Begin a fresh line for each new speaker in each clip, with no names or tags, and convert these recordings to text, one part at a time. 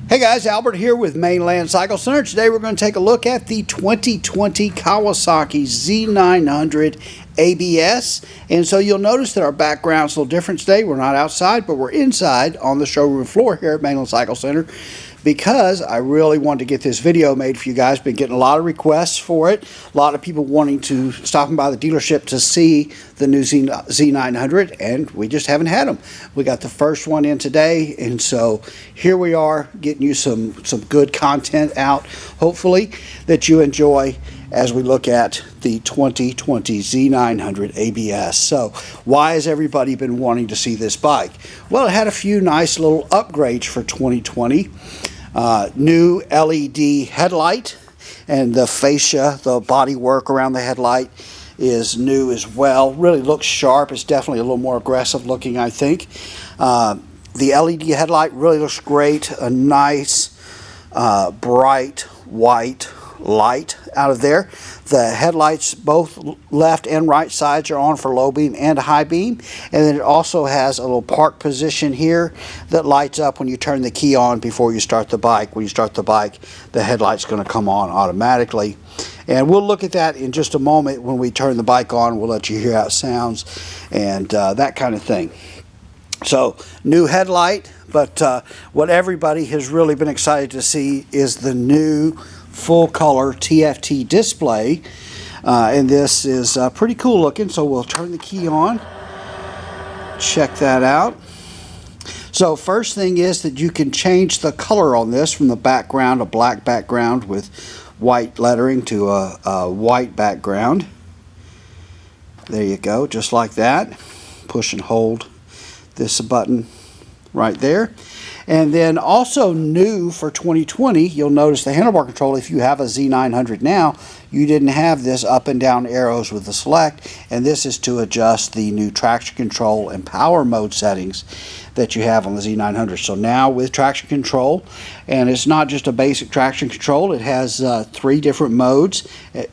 Hey guys, Albert here with Mainland Cycle Center. Today we're going to take a look at the 2020 Kawasaki Z900 ABS. And so you'll notice that our background's a little different today. We're not outside, but we're inside on the showroom floor here at Mainland Cycle Center because I really wanted to get this video made for you guys. Been getting a lot of requests for it. A lot of people wanting to stop by the dealership to see the new Z900, and we just haven't had them. We got the first one in today, and so here we are getting you some good content out, hopefully, that you enjoy as we look at the 2020 Z900 ABS. So why has everybody been wanting to see this bike? Well, it had a few nice little upgrades for 2020. New LED headlight, and the fascia, the body work around the headlight is new as well. Really looks sharp. It's definitely a little more aggressive looking, I think. The LED headlight really looks great. A nice bright white light out of there. The headlights, both left and right sides, are on for low beam and high beam, and then it also has a little park position here that lights up when you turn the key on before you start the bike. When you start the bike, the headlight's going to come on automatically, and we'll look at that in just a moment. When we turn the bike on, we'll let you hear how it sounds and that kind of thing. So new headlight, but what everybody has really been excited to see is the new full color TFT display, and this is pretty cool looking. So we'll turn the key on, check that out. So first thing is that you can change the color on this from the background, a black background with white lettering, to a white background. There you go, just like that. Push and hold this button right there. And then also new for 2020, you'll notice the handlebar control. If you have a Z900 now, you didn't have this up and down arrows with the select, and this is to adjust the new traction control and power mode settings that you have on the Z900. So now with traction control, and it's not just a basic traction control, it has 3 different modes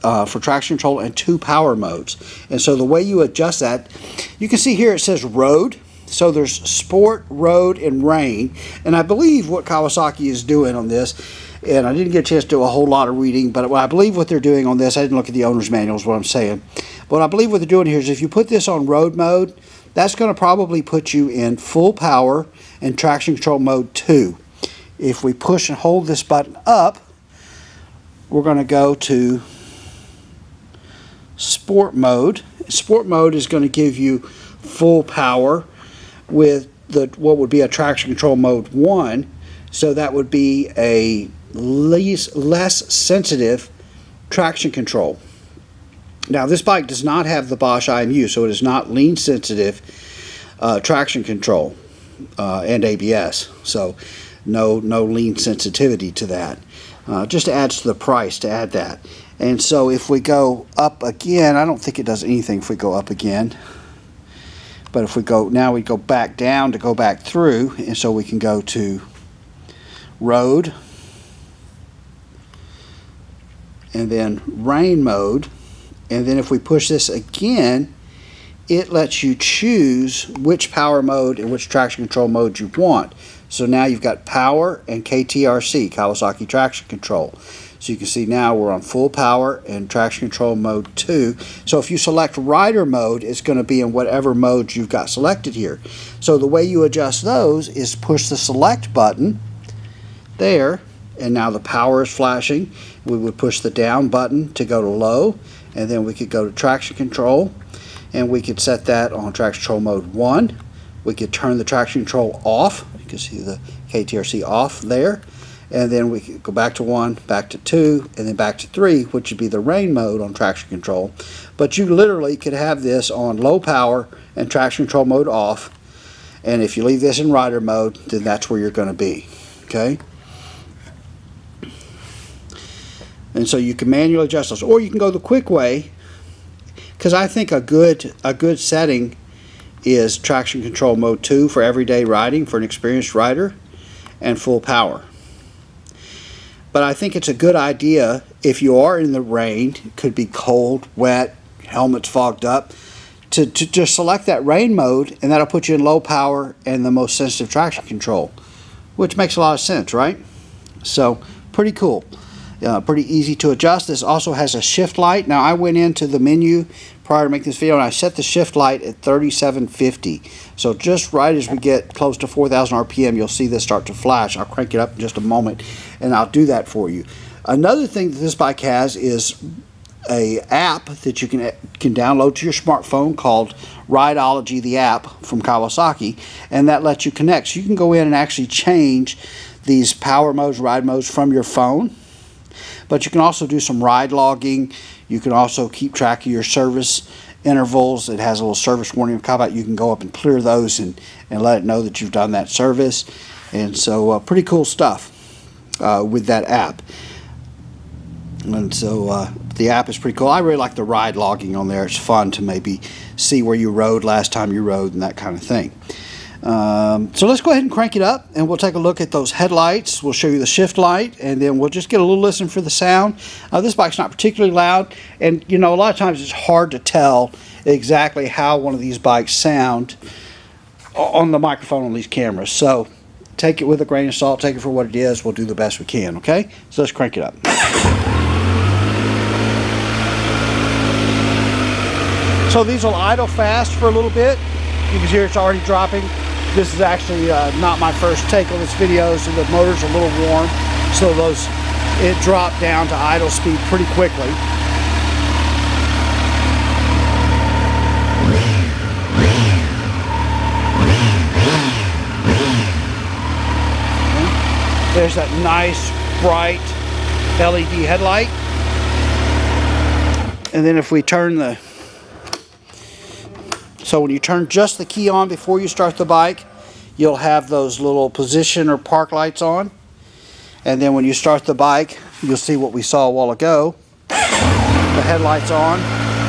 for traction control and 2 power modes. And so the way you adjust that, you can see here it says road. So there's sport, road, and rain. And I believe what Kawasaki is doing on this, and I didn't get a chance to do a whole lot of reading, but I believe what they're doing on this, I didn't look at the owner's manual is what I'm saying. But I believe what they're doing here is if you put this on road mode, that's going to probably put you in full power and traction control mode 2. If we push and hold this button up, we're going to go to sport mode. Sport mode is going to give you full power with what would be a traction control mode 1, so that would be a less sensitive traction control. Now this bike does not have the Bosch IMU, so it is not lean sensitive traction control and ABS, so no lean sensitivity to that. Just adds to the price to add that. And so if we go up again, I don't think it does anything if we go up again. But if we go, now we go back down to go back through, and so we can go to road, and then rain mode, and then if we push this again, it lets you choose which power mode and which traction control mode you want. So now you've got power and KTRC, Kawasaki Traction Control. So you can see now we're on full power and traction control mode 2. So if you select rider mode, it's going to be in whatever mode you've got selected here. So the way you adjust those is push the select button there, and now the power is flashing. We would push the down button to go to low, and then we could go to traction control, and we could set that on traction control mode 1. We could turn the traction control off. You can see the KTRC off there. And then we could go back to 1, back to 2, and then back to 3, which would be the rain mode on traction control. But you literally could have this on low power and traction control mode off. And if you leave this in rider mode, then that's where you're going to be. Okay? And so you can manually adjust those. Or you can go the quick way, because I think a good setting is traction control mode 2 for everyday riding for an experienced rider, and full power. But I think it's a good idea if you are in the rain, it could be cold, wet, helmet's fogged up, to just select that rain mode, and that'll put you in low power and the most sensitive traction control, which makes a lot of sense, right? So pretty cool. Pretty easy to adjust. This also has a shift light. Now I went into the menu prior to making this video and I set the shift light at 3750. So just right as we get close to 4,000 RPM, you'll see this start to flash. I'll crank it up in just a moment and I'll do that for you. Another thing that this bike has is a app that you can download to your smartphone called Rideology, the app from Kawasaki, and that lets you connect. So you can go in and actually change these power modes, ride modes from your phone. But you can also do some ride logging. You can also keep track of your service intervals. It has a little service warning about. You can go up and clear those and let it know that you've done that service. And so pretty cool stuff with that app. And so the app is pretty cool. I really like the ride logging on there. It's fun to maybe see where you rode last time you rode and that kind of thing. So let's go ahead and crank it up and we'll take a look at those headlights. We'll show you the shift light and then we'll just get a little listen for the sound. This bike's not particularly loud, and you know, a lot of times it's hard to tell exactly how one of these bikes sound on the microphone on these cameras. So take it with a grain of salt, take it for what it is. We'll do the best we can, okay? So let's crank it up. So these will idle fast for a little bit. You can hear it's already dropping. This is actually not my first take on this video, so the motor's a little warm. So it dropped down to idle speed pretty quickly. There's that nice, bright LED headlight. And then if we turn the... So when you turn just the key on before you start the bike, you'll have those little position or park lights on. And then when you start the bike, you'll see what we saw a while ago. The headlights on.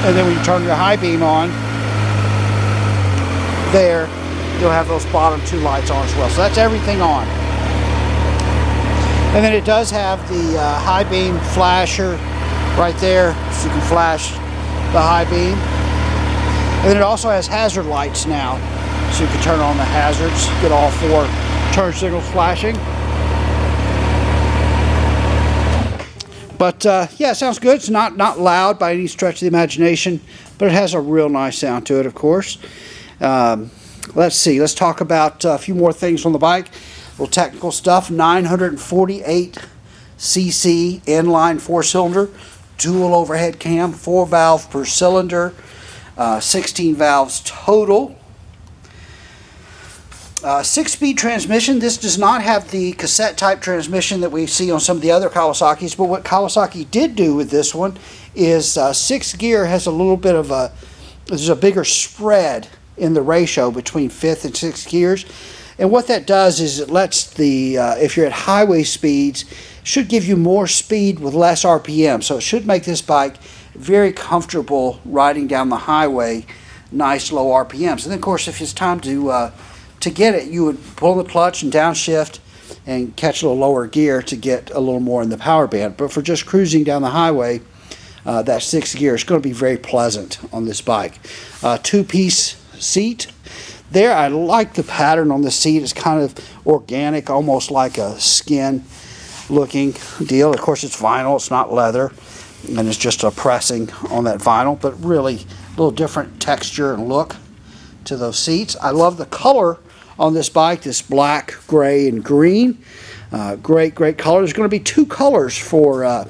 And then when you turn your high beam on, there, you'll have those bottom two lights on as well. So that's everything on. And then it does have the high beam flasher right there, so you can flash the high beam. And then it also has hazard lights now, so you can turn on the hazards, get all four turn signals flashing. But yeah, it sounds good. It's not loud by any stretch of the imagination, but it has a real nice sound to it, of course. Let's see. Let's talk about a few more things on the bike. A little technical stuff. 948 cc inline four-cylinder, dual overhead cam, 4 valve per cylinder. 16 valves total. 6-speed transmission. This does not have the cassette type transmission that we see on some of the other Kawasaki's, but what Kawasaki did do with this one is 6 gear has a little bit of there's a bigger spread in the ratio between 5th and 6th gears. And what that does is it lets the, if you're at highway speeds, should give you more speed with less RPM. So it should make this bike very comfortable riding down the highway, nice low RPMs. And then of course if it's time to get it, you would pull the clutch and downshift and catch a little lower gear to get a little more in the power band. But for just cruising down the highway, that 6th gear is going to be very pleasant on this bike. 2-piece seat. There, I like the pattern on the seat. It's kind of organic, almost like a skin looking deal. Of course it's vinyl, it's not leather. And it's just a pressing on that vinyl, but really a little different texture and look to those seats. I love the color on this bike, this black, gray, and green. Great color. There's going to be 2 colors for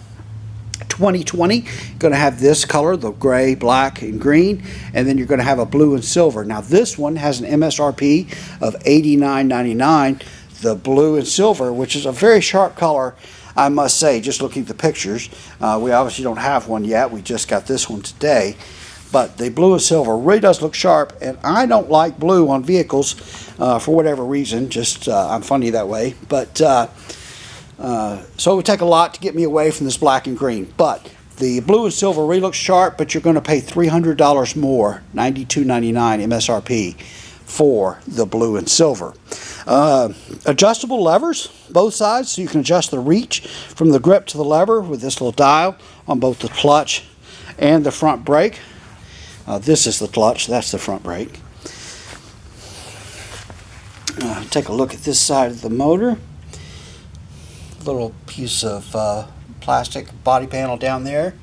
2020. You're going to have this color, the gray, black, and green, and then you're going to have a blue and silver. Now this one has an MSRP of $89.99, the blue and silver, which is a very sharp color, I must say, just looking at the pictures. We obviously don't have one yet. We just got this one today. But the blue and silver really does look sharp, and I don't like blue on vehicles for whatever reason. Just I'm funny that way. But so it would take a lot to get me away from this black and green. But the blue and silver really looks sharp, but you're going to pay $300 more, $92.99 MSRP, for the blue and silver. Adjustable levers, both sides, so you can adjust the reach from the grip to the lever with this little dial on both the clutch and the front brake. This is the clutch, that's the front brake. Take a look at this side of the motor. little piece of plastic body panel down there.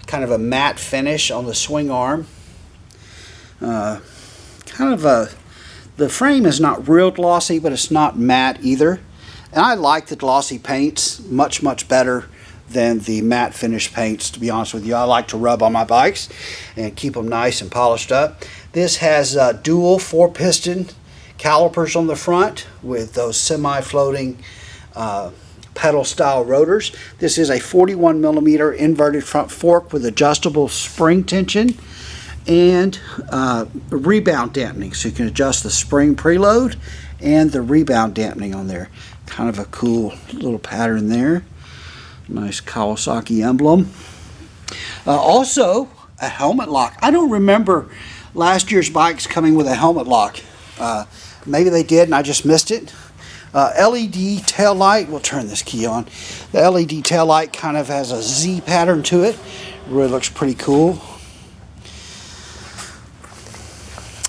Kind of a matte finish on the swing arm. The frame is not real glossy, but it's not matte either. And I like the glossy paints much better than the matte finish paints, to be honest with you. I like to rub on my bikes and keep them nice and polished up. This has dual 4-piston calipers on the front with those semi-floating pedal style rotors. This is a 41mm inverted front fork with adjustable spring tension and rebound dampening, so you can adjust the spring preload and the rebound dampening on there. Kind of a cool little pattern there. Nice Kawasaki emblem. Also a helmet lock. I don't remember last year's bikes coming with a helmet lock. Maybe they did and I just missed it. LED tail light. We'll turn this key on. The LED tail light kind of has a Z pattern to it. Really looks pretty cool.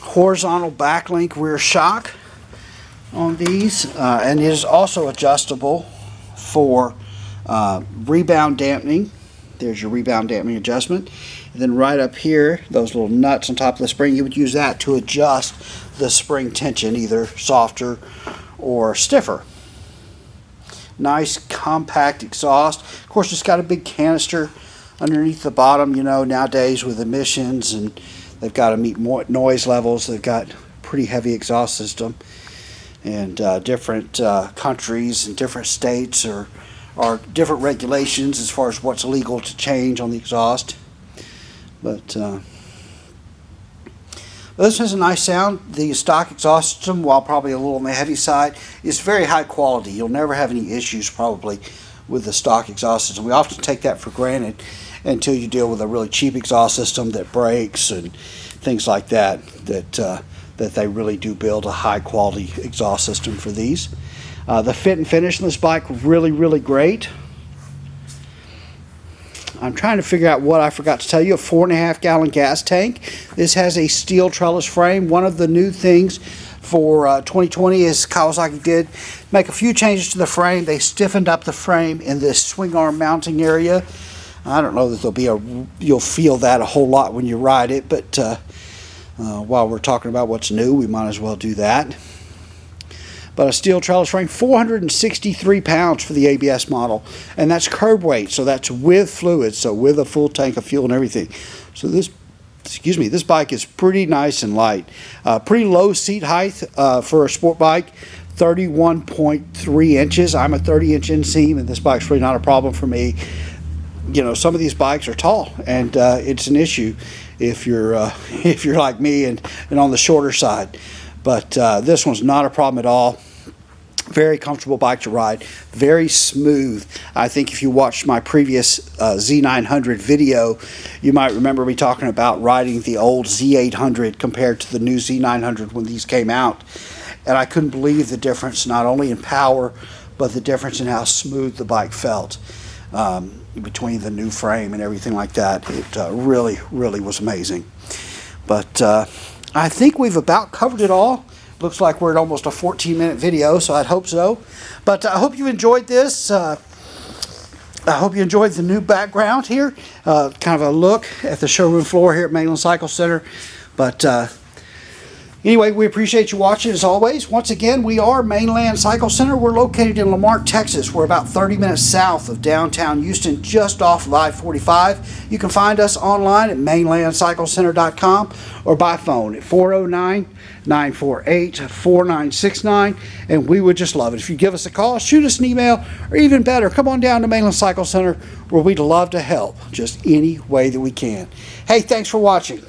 Horizontal backlink rear shock on these, and it is also adjustable for rebound dampening. There's your rebound dampening adjustment. And then right up here, those little nuts on top of the spring, you would use that to adjust the spring tension, either softer or stiffer. Nice compact exhaust. Of course, it's got a big canister underneath the bottom. You know, nowadays with emissions, and they've got to meet more noise levels. They've got pretty heavy exhaust system, and different countries and different states are different regulations as far as what's legal to change on the exhaust. But this has a nice sound. The stock exhaust system, while probably a little on the heavy side, is very high quality. You'll never have any issues probably with the stock exhaust system. We often take that for granted until you deal with a really cheap exhaust system that breaks and things like that, that they really do build a high quality exhaust system for these. The fit and finish on this bike, really great. I'm trying to figure out what I forgot to tell you. A 4.5 gallon gas tank. This has a steel trellis frame. One of the new things for 2020 is Kawasaki did make a few changes to the frame. They stiffened up the frame in this swing arm mounting area. I don't know that you'll feel that a whole lot when you ride it, but while we're talking about what's new, we might as well do that. But a steel trellis frame, 463 pounds for the ABS model, and that's curb weight, so that's with fluids, so with a full tank of fuel and everything. So this bike is pretty nice and light. Pretty low seat height for a sport bike, 31.3 inches. I'm a 30-inch inseam, and this bike's really not a problem for me. You know, some of these bikes are tall, and it's an issue if you're like me and on the shorter side. But this one's not a problem at all. Very comfortable bike to ride. Very smooth. I think if you watched my previous Z900 video, you might remember me talking about riding the old Z800 compared to the new Z900 when these came out. And I couldn't believe the difference, not only in power, but the difference in how smooth the bike felt between the new frame and everything like that. It really was amazing. But I think we've about covered it all. Looks like we're at almost a 14-minute video, so I'd hope so. But I hope you enjoyed this. I hope you enjoyed the new background here. Kind of a look at the showroom floor here at Mainland Cycle Center. But anyway, we appreciate you watching as always. Once again, we are Mainland Cycle Center. We're located in Marque, Texas. We're about 30 minutes south of downtown Houston, just off of I-45. You can find us online at mainlandcyclecenter.com or by phone at 409-948-4969, and we would just love it if you give us a call, shoot us an email, or even better, come on down to Mainland Cycle Center, where we'd love to help just any way that we can. Hey, thanks for watching.